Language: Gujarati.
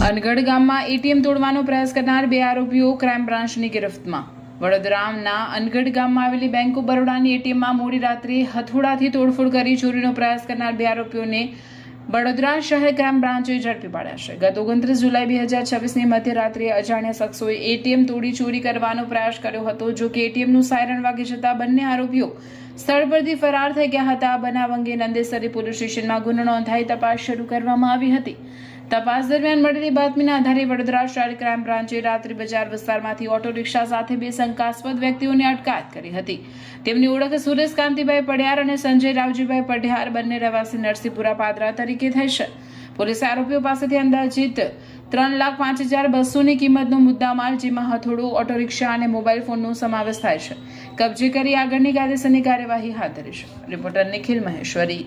અનગઢ ગામમાં એટીએમ તોડવાનો પ્રયાસ કરનાર 2 આરોપીઓ ક્રાઇમ બ્રાન્ચની ગિરફ્તમાં। વડોદરાના અનગઢ ગામમાં આવેલી બેંક ઓફ બરોડાની એટીએમમાં મોડી રાત્રે હથોડાથી તોડફોડ કરી ચોરીનો પ્રયાસ કરનાર 2 આરોપીઓને વડોદરા શહેર ક્રાઇમ બ્રાન્ચે ઝડપી પાડ્યા છે। ગત 29 જુલાઈ 2026ની મધ્યરાત્રે અજાણ્યા શખ્સોએ એટીએમ તોડી ચોરી કરવાનો પ્રયાસ કર્યો હતો। જો કે એટીએમનું સાયરન વાગી જતા બંને આરોપીઓ સ્થળ પરથી ફરાર થઈ ગયા હતા। આ બનાવ અંગે નંદેસરી પોલીસ સ્ટેશનમાં ગુનો નોંધાઈ તપાસ શરૂ કરવામાં આવી હતી। તપાસ દરમિયાન મળેલી બાતમીના આધારે વડોદરા શહેર ક્રાઇમ બ્રાન્ચે રાત્રિ બજાર વિસ્તારમાંથી ઓટો રિક્ષા સાથે 2 શંકાસ્પદ વ્યક્તિઓની અટકાયત કરી હતી। તેમની ઓળખ સુરેશ કાંતિભાઈ પઢિયાર અને સંજય રાવજીભાઈ પઢિયાર બંને રહેવાસી નરસિંહપુરા પાદરા તરીકે થઈ છે। પોલીસે આરોપીઓ પાસેથી અંદાજિત 3,05,200ની કિંમતનો મુદ્દામાલ, જેમાં હથોડું, ઓટો રિક્ષા અને મોબાઈલ ફોનનો સમાવેશ થાય છે, કબજે કરી આગળની કાયદેસરની કાર્યવાહી હાથ ધરી છે। રિપોર્ટર નિખિલ મહેશ્વરી।